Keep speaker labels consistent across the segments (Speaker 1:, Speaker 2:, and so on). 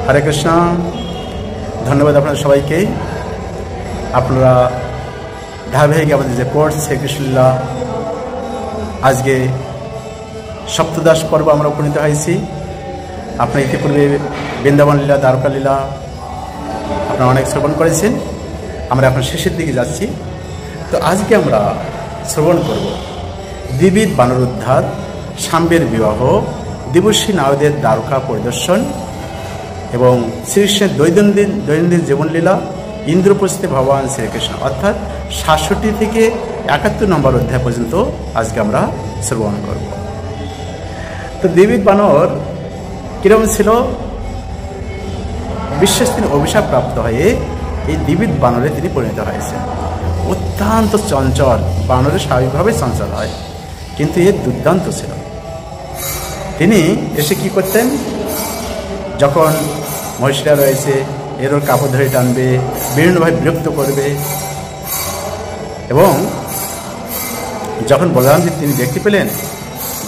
Speaker 1: হরে কৃষ্ণ। ধন্যবাদ আপনাদের সবাইকে। আপনারা ধারাবাহিক আমাদের যে কোর্স শ্রীকৃষ্ণলীলা, আজকে সপ্তদশ পর্ব আমরা উপনীত হয়েছি। আপনারা ইতিপূর্বে বৃন্দাবন লীলা, দ্বারকা লীলা আপনারা অনেক শ্রবণ করেছেন। আমরা এখন শেষের দিকে যাচ্ছি। তো আজকে আমরা শ্রবণ করব দ্বিবিধ বানর উদ্ধার, সাম্বের বিবাহ, দেবর্ষী নারদের দ্বারকা পরিদর্শন এবং শ্রীকৃষ্ণের দৈনন্দিন জীবনলীলা, ইন্দ্রপ্রস্থে ভগবান শ্রীকৃষ্ণ, অর্থাৎ ৬৭ থেকে ৭১ নম্বর অধ্যায় পর্যন্ত আজকে আমরা শ্রবণ করব। তো দ্বিবিধ বানর কিরকম ছিল? বিশেষ তিনি অভিশাপ প্রাপ্ত হয়ে এই দ্বিবিধ বানরে তিনি পরিণত হয়েছেন। অত্যন্ত চঞ্চল, বানরে স্বাভাবিকভাবে চঞ্চল হয়, কিন্তু এর দুর্দান্ত ছিল। তিনি এসে কি করতেন? যখন মহিষীরা রয়েছে এর কাপড় ধরে টানবে, বিভিন্নভাবে বিরক্ত করবে, এবং যখন বলরামজি তিনি দেখতে পেলেন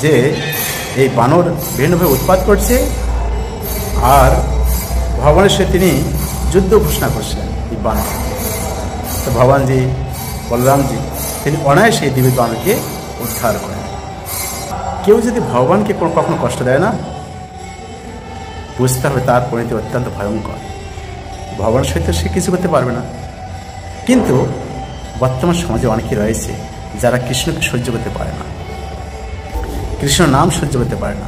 Speaker 1: যে এই বানর বিভিন্নভাবে উৎপাত করছে আর ভগবানের সাথে তিনি যুদ্ধ ঘোষণা করছিলেন এই বানর, তো ভগবানজি বলরামজি তিনি অনায়াসে এই দ্বিবিধ বানরকে উদ্ধার করেন। কেউ যদি ভগবানকে কখনো কষ্ট দেয় না, বুঝতে হবে তার পরিণতি অত্যন্ত ভয়ঙ্কর। ভগবানের সহিত সে কিছু করতে পারবে না। কিন্তু বর্তমান সমাজে অনেকে রয়েছে যারা কৃষ্ণকে সহ্য করতে পারে না, কৃষ্ণ নাম সহ্য করতে পারে না,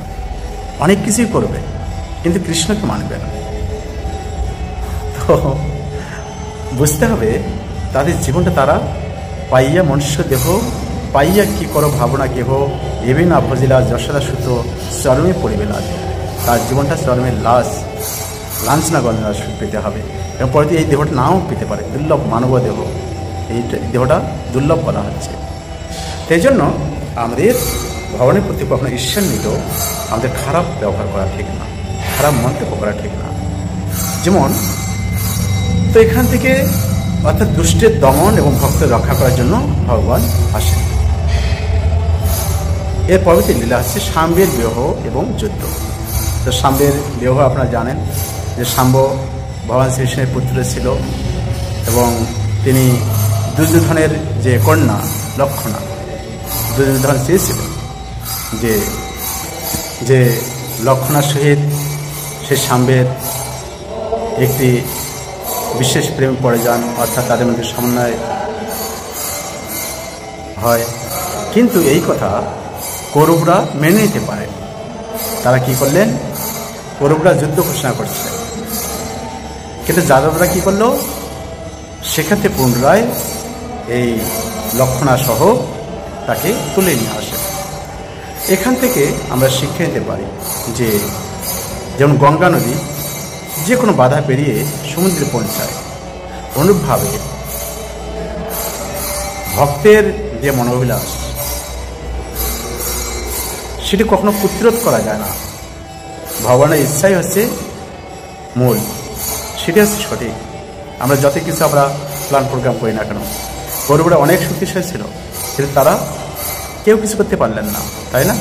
Speaker 1: অনেক কিছুই করবে কিন্তু কৃষ্ণকে মানবে না। তো বুঝতে হবে তাদের জীবনটা তারা পাইয়া মনুষ্য দেহ, পাইয়া কি করো ভাবনা কেহ, এবে না ভজিলা যশোদা সুত চরমে পড়িবে লাজ। তার জীবনটা চরমের লাঞ্ছনা গঞ্জনা পেতে হবে, এবং পরে এই দেহটা নাও পেতে পারে। দুর্লভ মানব দেহ, এই দেহটা দুর্লভ বলা হচ্ছে। সেই জন্য আমাদের ভগবানের প্রতি কখনো ঈর্ষান্বিত, আমাদের খারাপ ব্যবহার করা ঠিক না, খারাপ মন্তব্য করা ঠিক না। যেমন তো এখান থেকে অর্থাৎ দুষ্টের দমন এবং ভক্তের রক্ষা করার জন্য ভগবান আসেন। এর পরবর্তী লীলা হচ্ছে সাম্বের বিবাহ এবং যুদ্ধ। তো সাম্বের বিবাহ আপনারা জানেন যে সাম্ব ভগবান শ্রীকৃষ্ণের পুত্র ছিল, এবং তিনি দুর্যোধনের যে কন্যা লক্ষণা, দুর্যোধন চেয়েছিলেন যে লক্ষণার সহিত সে সাম্বের একটি বিশেষ প্রেম পড়ে যান, অর্থাৎ তাদের মধ্যে সমন্বয় হয়। কিন্তু এই কথা কৌরবরা মেনে নিতে পারে। তারা কি করলেন? কৌরবরা যুদ্ধ ঘোষণা করছিলেন, কিন্তু যাদবরা কি করলো? সেক্ষেত্রে পুনরায় এই লক্ষণা সহ তাকে তুলে নিয়ে আসে। এখান থেকে আমরা শিক্ষা নিতে পারি যে যেমন গঙ্গা নদী যে কোনো বাধা পেরিয়ে সমুদ্রে পৌঁছায়, অনুরূপভাবে ভক্তের যে মনোবিলাস সেটি কখনো প্রতিরোধ করা যায় না। ভগবানের ইচ্ছাই হচ্ছে মূল, সেটি হচ্ছে সঠিক। আমরা যত কিছু আমরা প্ল্যান প্রোগ্রাম করি না কেন, গৌরবরা অনেক শক্তিশালী ছিল, কিন্তু তারা কেউ কিছু করতে পারলেন না, তাই না?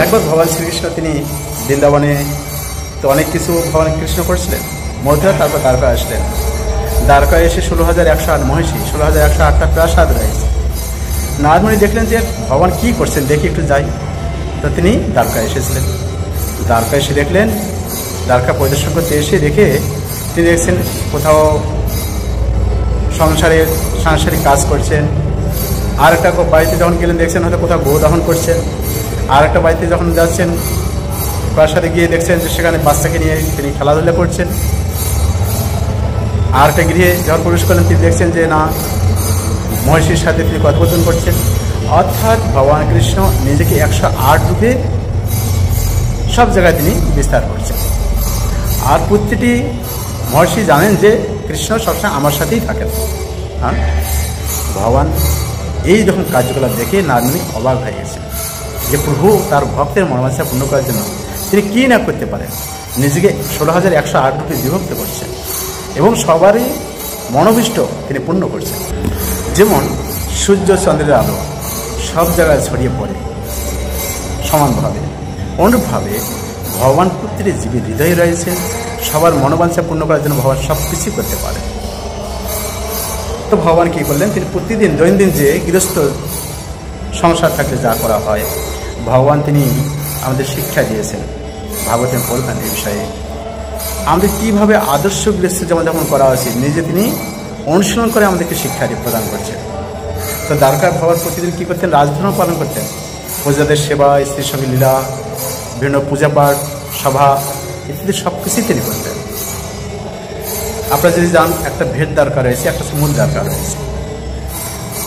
Speaker 1: একবার ভগবান শ্রীকৃষ্ণ তিনি বৃন্দাবনে তো অনেক কিছু ভগবান কৃষ্ণ করছিলেন, মথুরা, তারপর দ্বারকায় আসলেন। দ্বারকায় এসে ১৬,১০৮ মহিষী, ১৬,১০৮টা প্রাসাদ রয়েছে। নারদমুনি দেখলেন যে ভগবান কি করছেন, দেখি একটু যাই। তো তিনি দ্বারকায় এসেছিলেন। দ্বারকায় এসে দেখলেন, দ্বারকা পরিদর্শন করতে এসে দেখে তিনি দেখছেন কোথাও সাংসারিক কাজ করছেন। আর একটা বাড়িতে যখন গেলেন দেখছেন হয়তো কোথাও গো দহন করছেন। আর একটা বাড়িতে যখন যাচ্ছেন প্রাসাদে গিয়ে দেখছেন যে সেখানে বাচ্চাকে নিয়ে তিনি খেলাধুলা করছেন। আর একটা গৃহে যখন প্রবেশ করলেন তিনি দেখছেন যে না, মহিষীর সাথে তিনি কথোপকথন করছেন। অর্থাৎ ভগবান কৃষ্ণ নিজেকে ১০৮ রূপে সব জায়গায় তিনি বিস্তার করছেন। আর প্রতিটি মহর্ষি জানেন যে কৃষ্ণ সবসময় আমার সাথেই থাকেন। হ্যাঁ, ভগবান এই রকম কার্যকলাপ দেখে নারদমুনি অবাক হয়ে গেছে যে প্রভু তার ভক্তের মনোবাঞ্ছা পূর্ণ করার জন্য তিনি কী না করতে পারেন। নিজেকে ১৬,১০৮ রূপে বিভক্ত করছেন এবং সবারই মনোভীষ্ট তিনি পূর্ণ করছেন। যেমন সূর্য চন্দ্রের আলো সব জায়গায় ছড়িয়ে পড়ে সমানভাবে, অনুরূপভাবে ভগবান প্রতিটি জীবের হৃদয়ে রয়েছে, সবার মনোবাঞ্ছা পূর্ণ করার জন্য ভগবান সব কিছুই করতে পারেন। তো ভগবান কী করলেন, তিনি প্রতিদিন দৈনন্দিন যে গৃহস্থ সংসার থাকলে যা করা হয়, ভগবান তিনি আমাদের শিক্ষা দিয়েছেন। ভাগবতের পড়বেন এই বিষয়ে আমাদের কীভাবে আদর্শ গৃহস্থ যেমন করা উচিত, নিজে তিনি অনুশীলন করে আমাদেরকে শিক্ষা প্রদান করছেন। তো দ্বারকায় ভগবান প্রতিদিন কী করতেন, রাজধর্ম পালন করতেন, প্রজাদের সেবা, স্ত্রীর সঙ্গে লীলা, বিভিন্ন পূজা পাঠ, সভা ইত্যাদি সব কিছুই তিনি করতেন। আপনারা যদি যান, একটা ভেট দ্বারকা রয়েছে, একটা সমুদ্র দ্বারকা রয়েছে।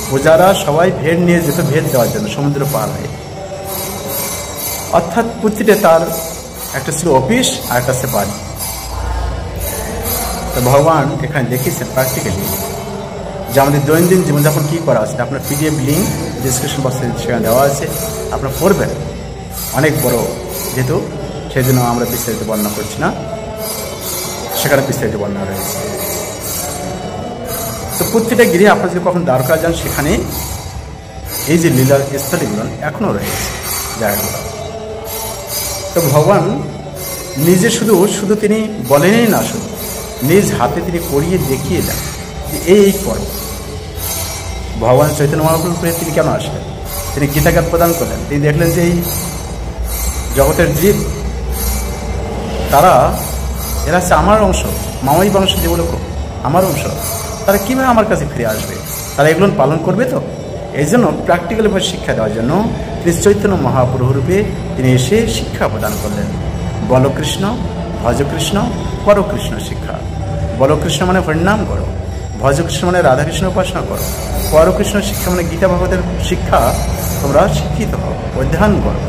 Speaker 1: প্রজারা সবাই ভেট নিয়ে যেত ভেট দেওয়ার জন্য সমুদ্র পার হয়ে, অর্থাৎ প্রতিটা তার একটা ছিল অফিস আর একটা সে বাড়ি। তো ভগবান এখানে দেখিয়েছেন প্র্যাকটিক্যালি যে আমাদের দৈনন্দিন জীবনযাপন কী করা আছে। আপনার PDF লিঙ্ক ডিসক্রিপশন বক্সে সেখানে দেওয়া আছে, আপনারা পড়বেন। অনেক বড় যেহেতু, সেই জন্য আমরা বিস্তারিত বর্ণনা করছি না, সেখানে বিস্তারিত বর্ণনা রয়েছে। তো প্রত্যেকটা গৃহে আপনারা যদি কখন দ্বারকা যান, সেখানে এই যে লীলার স্থলীগুলো এখনও রয়েছে জায়গাগুলো। তো ভগবান নিজে শুধু তিনি বলেনই না, শুধু নিজ হাতে তিনি করিয়ে দেখিয়ে দেন যে এই করো। ভগবান চৈতন্য মহাপ্রভুকে তিনি কেন আসলেন, তিনি গীতাজ্ঞান প্রদান করলেন। তিনি দেখলেন যে এই জগতের জীব এরা হচ্ছে আমার অংশ, মামাই বংশ যেগুলো আমার অংশ, তারা কীভাবে আমার কাছে ফিরে আসবে, তারা এগুলো পালন করবে। তো এই জন্য প্র্যাকটিক্যালভাবে শিক্ষা দেওয়ার জন্য তিনি চৈতন্য মহাপ্রভু রূপে তিনি এসে শিক্ষা প্রদান করলেন। বলকৃষ্ণ, ভজকৃষ্ণ, পরকৃষ্ণ শিক্ষা। বলকৃষ্ণ মানে হরিনাম করো, ভজকৃষ্ণ মানে রাধাকৃষ্ণ উপাসনা করো, পরকৃষ্ণ শিক্ষা মানে গীতা ভাগবতের শিক্ষা তোমরা শিক্ষিত হও, অধ্যয়ন করো।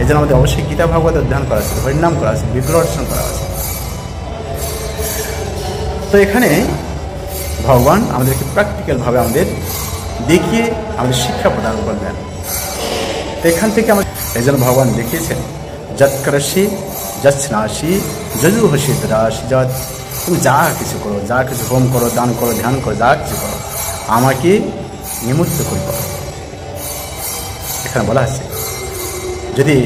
Speaker 1: এই জন্য আমাদের অবশ্যই গীতা ভাগবত অধ্যয়ন করা আছে, হরিনাম করা আছে, বিগ্রহ অর্চন করা আছে। তো এখানে ভগবান আমাদেরকে প্র্যাকটিক্যালভাবে আমাদের দেখিয়ে আমাদের শিক্ষা প্রদান করলেন। তো এখান থেকে আমরা এই জন্য ভগবান দেখিয়েছেন, যৎকরসি যৎস্নাসি যজুহসি তদাসি, তুমি যা কিছু করো, যা কিছু হোম করো, দান করো, ধ্যান করো, যা কিছু করো, আমাকে নিমিত্ত করে করো। এখানে বলা আছে, যদি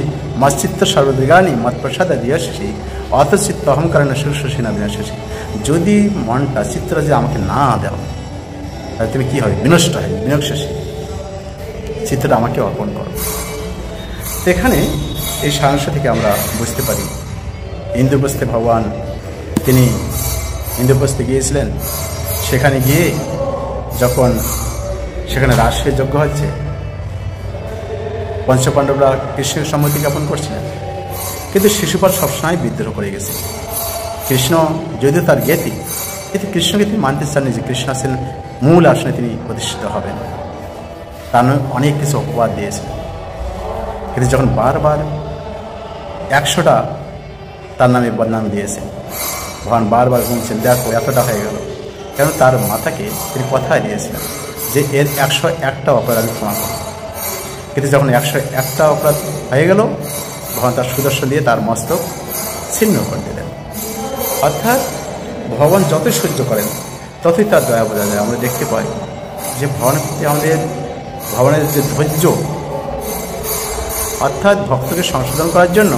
Speaker 1: মৎচিত্ত সর্বদিগানি মৎপ্রসাদ দিয়সি অতচিত্ত অহংকারেণ শুশ্রূষি না বিনাশী। যদি মনটা চিত্তটা যে আমাকে না দাও, তাহলে তুমি কী হবে, বিনষ্ট হয়, বিনশ্বসী। চিত্তটা আমাকে অর্পণ করো। তো এখানে এই সারাংশ থেকে আমরা বুঝতে পারি, ইন্দ্রপ্রস্থে ভগবান তিনি ইন্দ্রপ্রস্থে গিয়েছিলেন। সেখানে গিয়ে যখন সেখানে রাসের যজ্ঞ হচ্ছে, পঞ্চপাণ্ডবরা কৃষ্ণের সম্মতি জ্ঞাপন করছিলেন, কিন্তু শিশুপাল সবসময় বিদ্রোহ করে গেছে। কৃষ্ণ যদিও তার জ্ঞাতি, কিন্তু কৃষ্ণকে তিনি মানতে চাননি যে কৃষ্ণ আছেন মূল আসনে তিনি প্রতিষ্ঠিত হবেন। তার অনেক কিছু অপবাদ দিয়েছেন। কিন্তু যখন বারবার 100টা তার নামে বদনাম দিয়েছে, ভগবান বারবার বলছেন দেখো এতটা হয়ে গেল, কেন তার মাতাকে তিনি কথা দিয়েছিলেন যে এর 101টা অপরাধ আমি ক্ষমা করব। কিন্তু যখন 101টা অপরাধ হয়ে গেল, ভগবান তার সুদর্শন দিয়ে তার মস্তক ছিন্ন করে দিলেন। অর্থাৎ ভগবান যতই সহ্য করেন ততই তার দয়া বোঝা যায়। আমরা দেখতে পাই যে ভগবানের প্রতি আমাদের ভগবানের যে ধৈর্য, অর্থাৎ ভক্তকে সংশোধন করার জন্য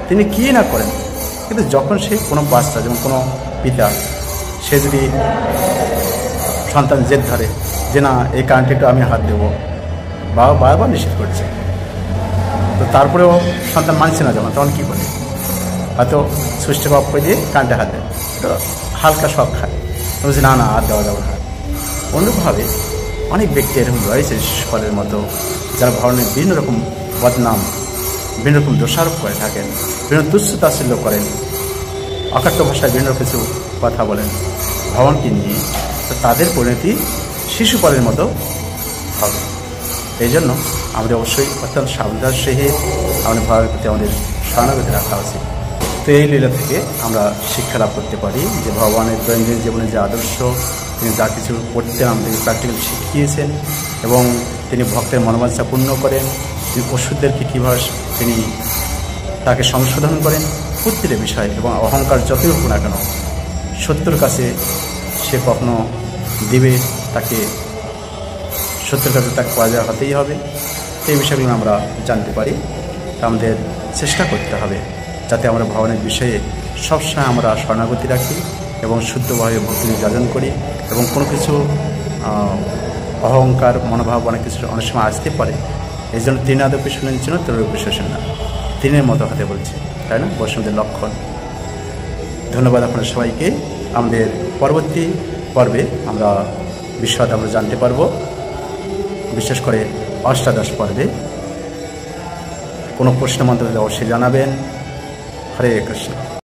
Speaker 1: তিনি কী না করেন। কিন্তু যখন সে কোনো বাচ্চা, যেমন কোনো পিতা, সে যদি সন্তান জেদ ধরে যে না এই কারণটি একটু আমি হাত দেবো, বাবা বারবার নিষেধ করছে, তো তারপরেও সন্তান মানছে না, যখন তখন কী বলে, হয়তো সুষ্ঠু বাপ করে দিয়ে কানটা হাত দেয়, তো হালকা শখ খায়, বলছে না না হাত দেওয়া যাবে না। অনুরূপভাবে অনেক ব্যক্তি এরকম রয়েছে শিশুপালের মতো, যারা ভগবানের বিভিন্ন রকম বদনাম, বিভিন্ন রকম দোষারোপ করে থাকেন, বিভিন্ন তুচ্ছ তাচ্ছিল্য করেন, অকাট্য ভাষায় বিভিন্ন কিছু কথা বলেন ভগবানকে নিয়ে, তো তাদের পরিণতি শিশুপালের মতো হবে। এই জন্য আমাদের অবশ্যই অত্যন্ত সাবধান সহে আমাদের ভগবানের প্রতি আমাদের শরণাগতি রাখা উচিত। তো এই লীলা থেকে আমরা শিক্ষা লাভ করতে পারি যে ভগবানের দৈনন্দিন জীবনে যে আদর্শ, তিনি যা কিছু করতেন আমাদেরকে প্র্যাকটিক্যালি শিখিয়েছেন, এবং তিনি ভক্তের মনোবাঞ্ছা পূর্ণ করেন, তিনি পশুদেরকে কীভাবে তিনি তাকে সংশোধন করেন প্রত্যেকটা বিষয়। এবং অহংকার যতই হোক না কেন, সত্যের কাছে সে কখনো দিবে, তাকে সত্যের কাছে তাকে পরাজয় হতেই হবে। এই বিষয়গুলো আমরা জানতে পারি, আমাদের চেষ্টা করতে হবে যাতে আমরা ভগবানের বিষয়ে সবসময় আমরা শরণাগতি রাখি এবং শুদ্ধভাবে ভক্তি যাজন করি এবং কোনো কিছু অহংকার মনোভাব অনেক কিছু অনেক সময় আসতে পারে। এই জন্য তৃণাদপি শুনেন ছিল তরুপি শোষণ না, তৃণের মতো হতে বলছে, তাই না? বৈষ্ণবদের লক্ষণ। ধন্যবাদ আপনাদের সবাইকে। আমাদের পরবর্তী পর্বে আমরা বিশদ আমরা জানতে পারব, বিশেষ করে অষ্টাদশ পর্বে। কোনো প্রশ্ন মন্তব্য অবশ্যই জানাবেন। হরে কৃষ্ণ।